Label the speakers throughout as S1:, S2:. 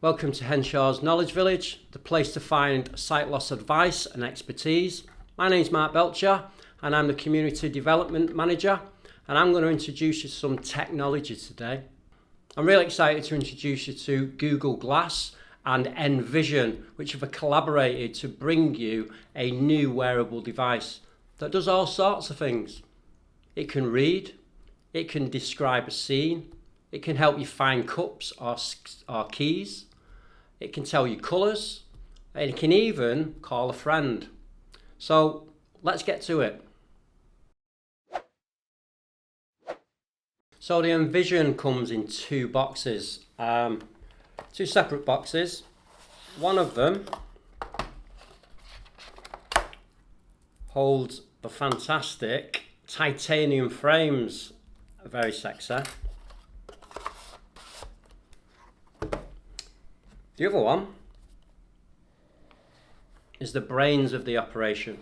S1: Welcome to Henshaws Knowledge Village, the place to find sight loss advice and expertise. My name's Mark Belcher and I'm the Community Development Manager, and I'm going to introduce you to some technology today. I'm really excited to introduce you to Google Glass and Envision, which have collaborated to bring you a new wearable device that does all sorts of things. It can read, it can describe a scene, it can help you find cups or keys, it can tell you colours, and it can even call a friend. So let's get to it. So the Envision comes in two boxes, two separate boxes. One of them holds the fantastic titanium frames, very sexy. The other one is the brains of the operation.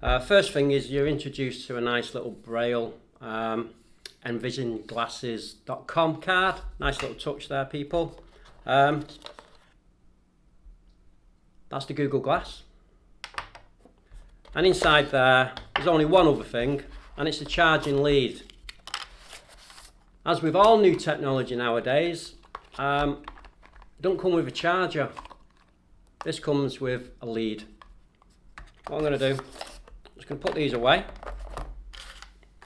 S1: First thing is you're introduced to a nice little braille envisionglasses.com card. Nice little touch there, people. That's the Google Glass. And inside there's only one other thing, and it's the charging lead. As with all new technology nowadays, don't come with a charger. This comes with a lead. What I'm going to do, I'm just going to put these away,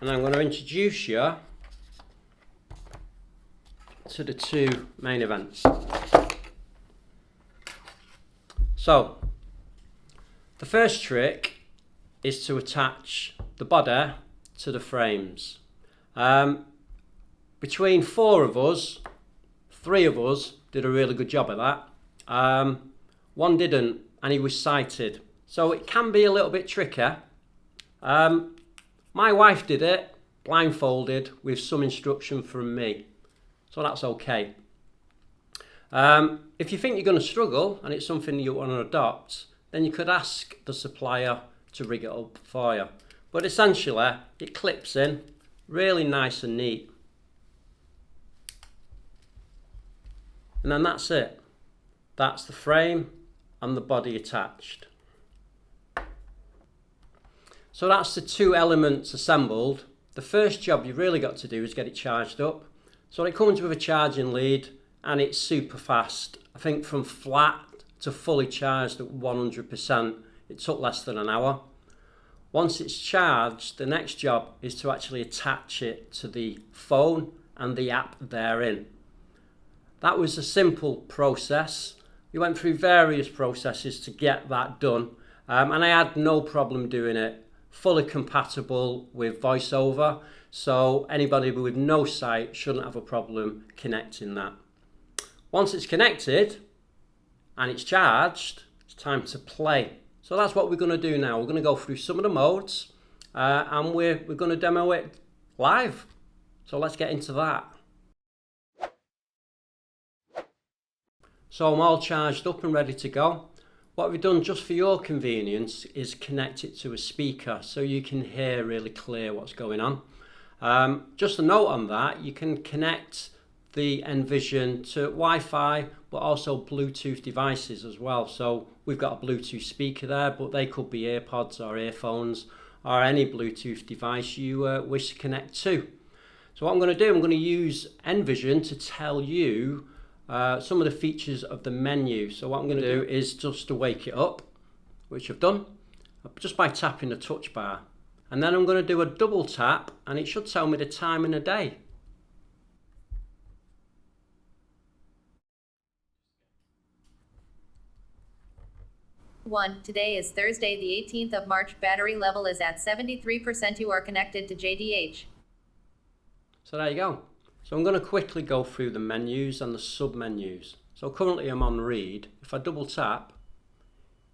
S1: and I'm going to introduce you to the two main events. So, the first trick is to attach the body to the frames. Between four of us, three of us did a really good job at that. One didn't, and he was sighted. So it can be a little bit tricky. My wife did it blindfolded with some instruction from me. So that's okay. If you think you're going to struggle and it's something you want to adopt, then you could ask the supplier to rig it up for you. But essentially, it clips in really nice and neat. And then that's it. That's the frame and the body attached. So that's the two elements assembled. The first job you've really got to do is get it charged up. So it comes with a charging lead and it's super fast. I think from flat to fully charged at 100%, it took less than an hour. Once it's charged, the next job is to actually attach it to the phone and the app therein. That was a simple process. We went through various processes to get that done, and I had no problem doing it. Fully compatible with VoiceOver, so anybody with no sight shouldn't have a problem connecting that. Once it's connected and it's charged, it's time to play. So that's what we're going to do now. We're going to go through some of the modes, and we're going to demo it live. So let's get into that. So I'm all charged up and ready to go. What we've done just for your convenience is connect it to a speaker so you can hear really clear what's going on. Just a note on that, you can connect the Envision to Wi-Fi but also Bluetooth devices as well. So we've got a Bluetooth speaker there, but they could be AirPods or earphones or any Bluetooth device you wish to connect to. So what I'm going to do, I'm going to use Envision to tell you some of the features of the menu. So what I'm going to do is just to wake it up, which I've done, just by tapping the touch bar. And then I'm going to do a double tap and it should tell me the time in the day.
S2: Today is Thursday the 18th of March. Battery level is at 73%. You are connected to JDH.
S1: So there you go. So I'm going to quickly go through the menus and the sub-menus. So currently I'm on read. If I double tap,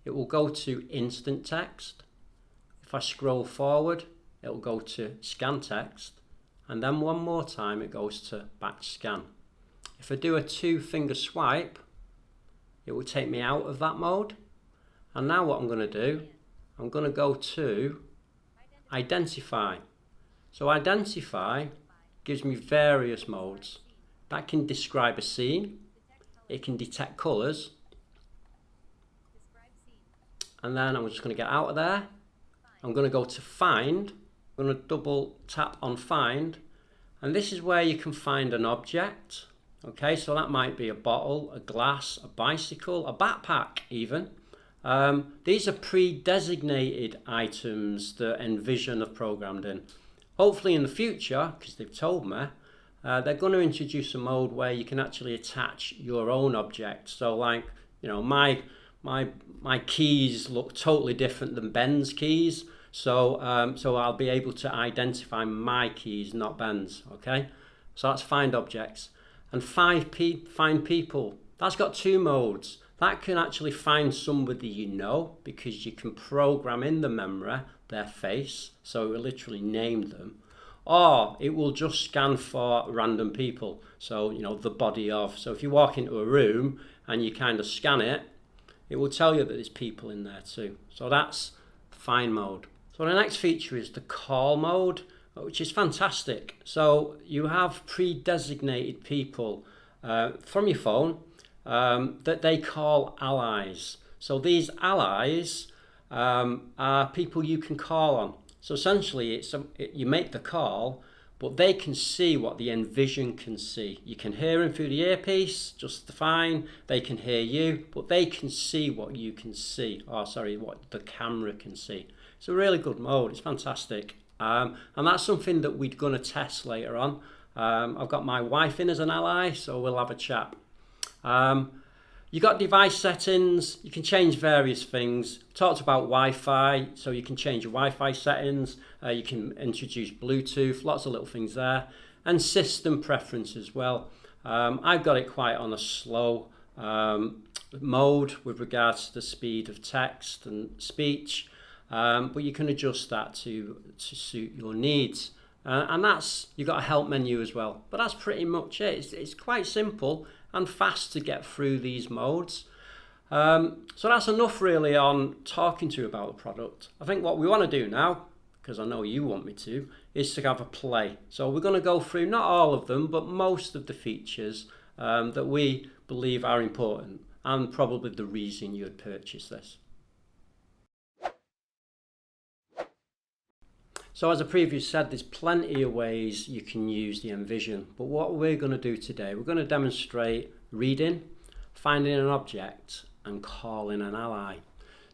S1: it will go to instant text. If I scroll forward, it will go to scan text. And then one more time it goes to batch scan. If I do a two-finger swipe, it will take me out of that mode. And now what I'm going to do, I'm going to go to identify. So identify gives me various modes. That can describe a scene, it can detect colours. And then I'm just going to get out of there. I'm going to go to find. I'm going to double tap on find. And this is where you can find an object. Okay, so that might be a bottle, a glass, a bicycle, a backpack even. These are pre-designated items that Envision have programmed in. Hopefully in the future, because they've told me, they're going to introduce a mode where you can actually attach your own object. So like, you know, my keys look totally different than Ben's keys. So I'll be able to identify my keys, not Ben's. Okay, so that's find objects. And find people. That's got two modes. That can actually find somebody you know, because you can program in the memory their face, so it will literally name them. Or it will just scan for random people. So, you know, the body of. So if you walk into a room and you kind of scan it, it will tell you that there's people in there too. So that's find mode. So the next feature is the call mode, which is fantastic. So you have pre-designated people from your phone that they call allies. So these allies are people you can call on. So essentially you make the call, but they can see what the Envision can see. You can hear them through the earpiece just fine. They can hear you, but they can see what you can see. Oh, sorry, what the camera can see. It's a really good mode. It's fantastic. And that's something that we're going to test later on. I've got my wife in as an ally, so we'll have a chat. You got device settings. You can change various things. Talked about Wi-Fi, so you can change your Wi-Fi settings. You can introduce Bluetooth, lots of little things there. And system preference as well. I've got it quite on a slow mode with regards to the speed of text and speech. But you can adjust that to suit your needs. And that's, you've got a help menu as well. But that's pretty much it. It's quite simple and fast to get through these modes. So that's enough really on talking to you about the product. I think what we want to do now, because I know you want me to, is to have a play. So we're going to go through not all of them, but most of the features that we believe are important and probably the reason you'd purchase this. So as I previously said, there's plenty of ways you can use the Envision, but what we're going to do today, we're going to demonstrate reading, finding an object and calling an ally.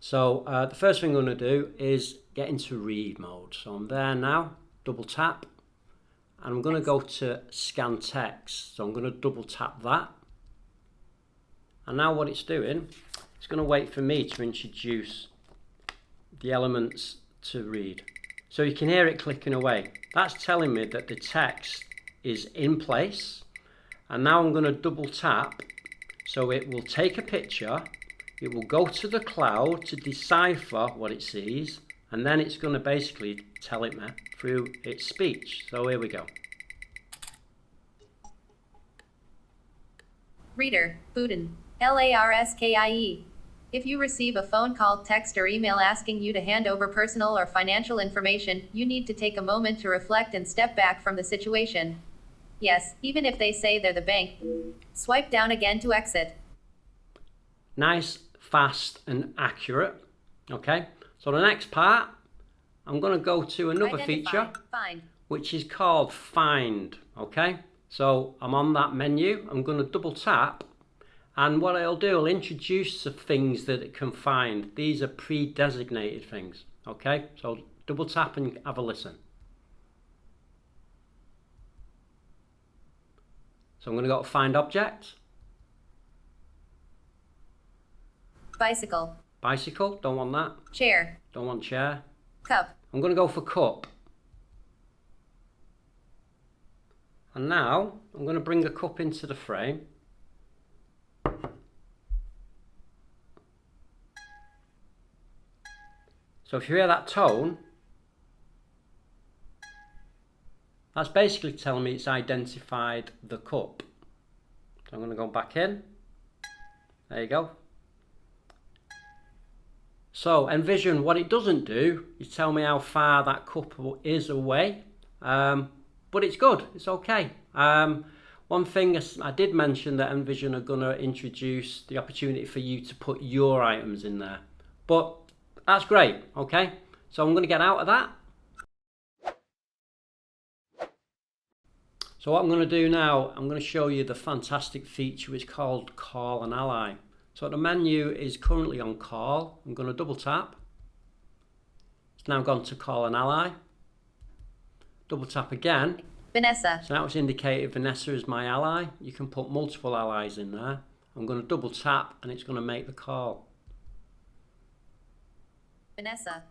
S1: So the first thing I'm going to do is get into read mode. So I'm there now, double tap, and I'm going to go to scan text. So I'm going to double tap that. And now what it's doing, it's going to wait for me to introduce the elements to read. So you can hear it clicking away. That's telling me that the text is in place. And now I'm going to double tap. So it will take a picture. It will go to the cloud to decipher what it sees. And then it's going to basically tell it me through its speech. So here we go.
S2: Reader, Buden, LARSKIE. If you receive a phone call, text, or email asking you to hand over personal or financial information, you need to take a moment to reflect and step back from the situation. Yes, even if they say they're the bank. Swipe down again to exit.
S1: Nice, fast, and accurate. Okay, so the next part, I'm going to go to another feature, which is called Find. Okay, so I'm on that menu. I'm going to double tap. And what it'll do, it'll introduce the things that it can find. These are pre-designated things. Okay, so double tap and have a listen. So I'm going to go to find object.
S2: Bicycle.
S1: Bicycle, don't want that.
S2: Chair.
S1: Don't want chair.
S2: Cup.
S1: I'm going to go for cup. And now I'm going to bring the cup into the frame. So if you hear that tone, that's basically telling me it's identified the cup. So I'm going to go back in. There you go. So Envision, what it doesn't do is tell me how far that cup is away, but it's good, it's okay. One thing I did mention that Envision are going to introduce the opportunity for you to put your items in there. But that's great, okay? So I'm going to get out of that. So what I'm going to do now, I'm going to show you the fantastic feature which is called Call an Ally. So the menu is currently on Call. I'm going to double tap. It's now gone to Call an Ally. Double tap again.
S2: Vanessa.
S1: So now it's indicated Vanessa is my ally. You can put multiple allies in there. I'm going to double tap and it's going to make the call.
S2: Vanessa.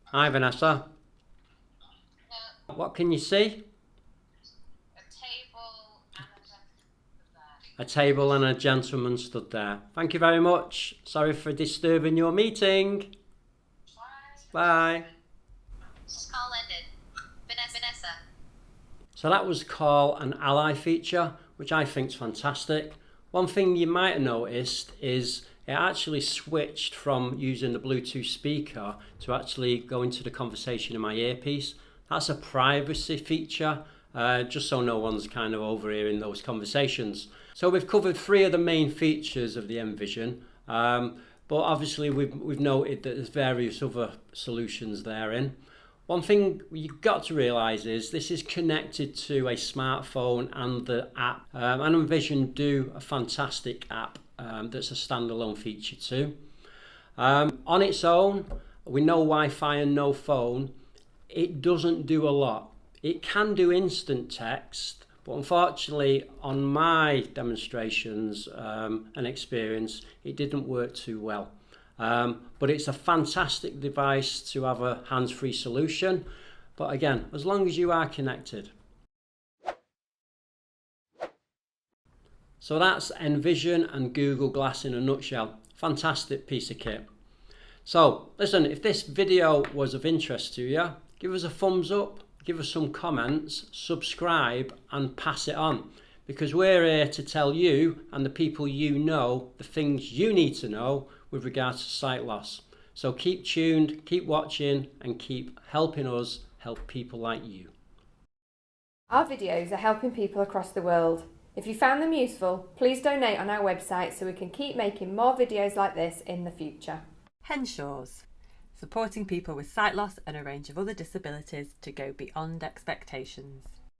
S1: Hi Vanessa. What can you see? A table and a gentleman stood there. Thank you very much. Sorry for disturbing your meeting. Bye.
S2: Call ended. Vanessa.
S1: So that was Call an Ally feature, which I think is fantastic. One thing you might have noticed is it actually switched from using the Bluetooth speaker to actually go into the conversation in my earpiece. That's a privacy feature, just so no one's kind of overhearing those conversations. So we've covered 3 of the main features of the Envision, but obviously we've noted that there's various other solutions therein. One thing you've got to realise is this is connected to a smartphone and the app. And Envision do a fantastic app that's a standalone feature too. On its own, we know Wi-Fi and no phone. It doesn't do a lot. It can do instant text, but unfortunately on my demonstrations and experience, it didn't work too well. But it's a fantastic device to have a hands-free solution. But again, as long as you are connected. So that's Envision and Google Glass in a nutshell. Fantastic piece of kit. So listen, if this video was of interest to you, give us a thumbs up, give us some comments, subscribe and pass it on. Because we're here to tell you and the people you know the things you need to know with regards to sight loss. So keep tuned, keep watching and keep helping us help people like you.
S3: Our videos are helping people across the world. If you found them useful, please donate on our website so we can keep making more videos like this in the future.
S4: Henshaws, supporting people with sight loss and a range of other disabilities to go beyond expectations.